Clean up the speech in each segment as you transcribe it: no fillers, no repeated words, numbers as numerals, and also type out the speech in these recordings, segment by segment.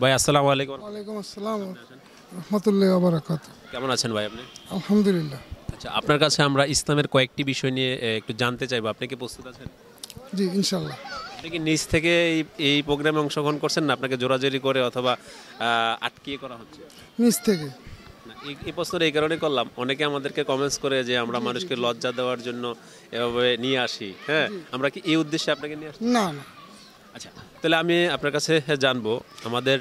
ভাই আসসালামু আলাইকুম। ওয়ালাইকুম আসসালাম রহমতুল্লাহি ওয়া বারাকাতুহু। কেমন আছেন ভাই আপনি? আলহামদুলিল্লাহ। আচ্ছা, আপনার কাছে আমরা ইসলামের কয়েকটি বিষয় নিয়ে একটু জানতে চাইবো। আপনি কি প্রস্তুত আছেন? জি ইনশাল্লাহ। আপনি কি নিজ থেকে এই প্রোগ্রামে অংশগ্রহণ করছেন, না আপনাকে জোরাজোরি করে অথবা আটকিয়ে করা হচ্ছে? নিজ থেকে। না, এই প্রশ্নটা এই কারণে করলাম, অনেকে আমাদেরকে কমেন্টস করে যে আমরা মানুষকে লজ্জা দেওয়ার জন্য এভাবে নিয়ে আসি। হ্যাঁ, আমরা কি এই উদ্দেশ্যে আপনাকে নিয়ে আসছি? না না। আচ্ছা, তাহলে আমি আপনার কাছে জানবো, আমাদের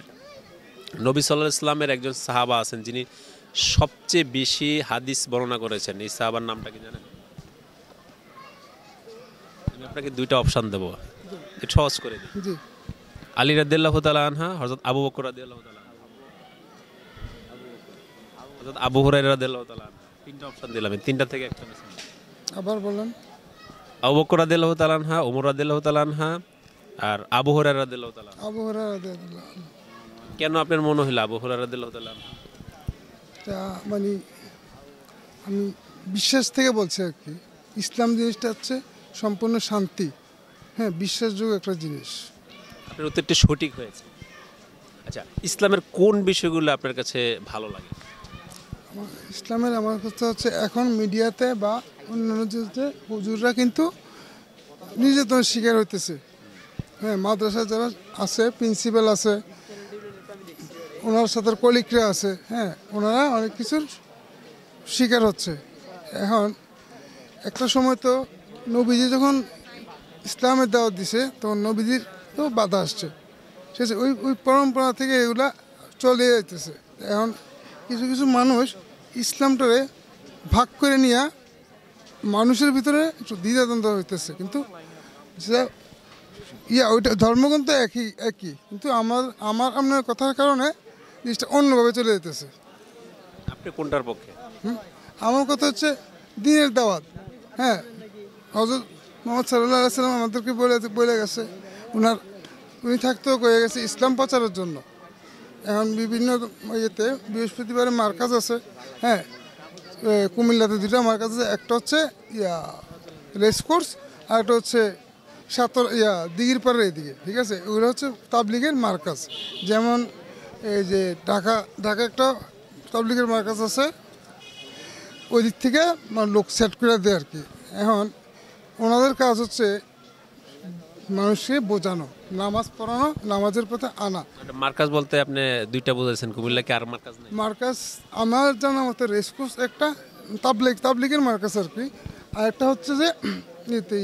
নবী সাল্লাল্লাহু আলাইহি ইসলামের একজন সাহাবা আছেন যিনি সবচেয়ে বেশি হাদিস বর্ণনা করেছেন। এই সাহাবার নামটা কি জানেন? আমি আপনাকে দুইটা অপশন দেবো, একটু সহজ করে দিই। জি। আলী রাদিয়াল্লাহু তাআলা আনহা, হযরত আবু বকর রাদিয়াল্লাহু তাআলা আনহু, হযরত আবু হুরায়রা রাদিয়াল্লাহু তাআলা আনহু। তিনটা অপশন দিলাম, এই তিনটা থেকে একটা বেছে নিন। আবার বলেন। আবু বকর রাদিয়াল্লাহু তাআলা আনহা, ওমর রাদিয়াল্লাহু তাআলা আনহা, আর আবু হুরায়রা রাদিয়াল্লাহু তাআলা আনহু। আবু হুরায়রা রাদিয়াল্লাহু আনহু। কেন আপনার মনে হলো আবু হুরায়রা রাদিয়াল্লাহু তাআলা আনহু? তা মানে আমি বিশ্বাস থেকে বলছি আর কি। ইসলাম জিনিসটা হচ্ছে সম্পূর্ণ শান্তি, হ্যাঁ, বিশ্বাসযোগ্য একটা জিনিস। আপনার উত্তরটি সঠিক হয়েছে। আচ্ছা, ইসলামের কোন বিষয়গুলো আপনার কাছে ভালো লাগে? ইসলামের আমার কথা হচ্ছে এখন মিডিয়াতে বা অন্যান্য জিনিসে হুজুররা কিন্তু নির্যাতনের শিকার হইতেছে। হ্যাঁ, মাদ্রাসায় যারা আছে, প্রিন্সিপাল আছে, ওনার সাথে কলিগরা আছে, হ্যাঁ, ওনারা অনেক কিছুর শিকার হচ্ছে। এখন একটা সময় তো নবীজি যখন ইসলামের দাওয়াত দিছে তখন নবীজির তো বাধা আসছে, ঠিক আছে, ওই ওই পরম্পরা থেকে এগুলা চলে যাইতেছে। এখন কিছু কিছু মানুষ ইসলামটারে ভাগ করে নিয়ে মানুষের ভিতরে একটু দ্বিধাদ্বন্দ্ব হইতেছে, কিন্তু যেটা ওইটা ধর্মগ্রন্থ একই একই, কিন্তু আমার আমার আপনার কথার কারণে জিনিসটা অন্যভাবে চলে যেতেছে। আপনি কোনটার পক্ষে? আমার কথা হচ্ছে দিনের দাওয়াত। হ্যাঁ, হযরত মুহাম্মদ সাল্লাল্লাহু আলাইহি ওয়াসাল্লাম আমাদেরকে বলে গেছে, উনি থাকতেও কয়ে গেছে ইসলাম প্রচারের জন্য। এখন বিভিন্ন ইয়েতে বৃহস্পতিবারে মার্কাজ আছে, হ্যাঁ, কুমিল্লাতে দুটো মার্কাজ আছে, একটা হচ্ছে রেসকোর্স, আর একটা হচ্ছে দিঘির পাড়ের এদিকে, ঠিক আছে, ওগুলো হচ্ছে তাবলিগের মার্কাজ। যেমন এই যে ঢাকা একটা তাবলিগের মার্কাজ আছে, ওই দিক থেকে লোক সেট করে দেয় আর কি। এখন ওনাদের কাজ হচ্ছে মানুষকে বোঝানো, নামাজ পড়ানো, নামাজের পথে আনা। মার্কাজ বলতে আপনি দুইটা বুঝাইছেন, কুমিল্লা কি আর মার্কাজ নেই? মার্কাজ আমার জানা মতো রেসকোর্স একটা, তাবলিগের মার্কাজ আর কি, আর একটা হচ্ছে যে ইয়েতে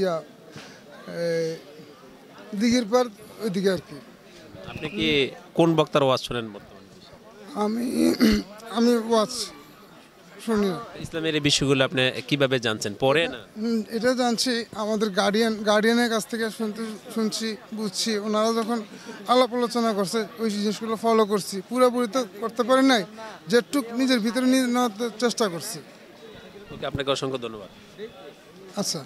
দিঘির পার ওইদিকে আর কি। আপনি কি কোন বক্তার ওয়াজ শুনেন বর্তমানে? আমি আমি ওয়াজ শুনি না। ইসলামের এই বিষয়গুলো আপনি কিভাবে জানছেন, পড়ে না? এটা জানছি আমাদের গার্ডিয়ানের কাছ থেকে শুনছি, বুঝছি। ওনারা যখন আলাপ আলোচনা করছে ওই জিনিসগুলো ফলো করছি। পুরোপুরি তো করতে পারি নাই, যেটুক নিজের ভিতরে নিয়ে নেওয়ার চেষ্টা করছি। ওকে, আপনাকে অসংখ্য ধন্যবাদ। আচ্ছা।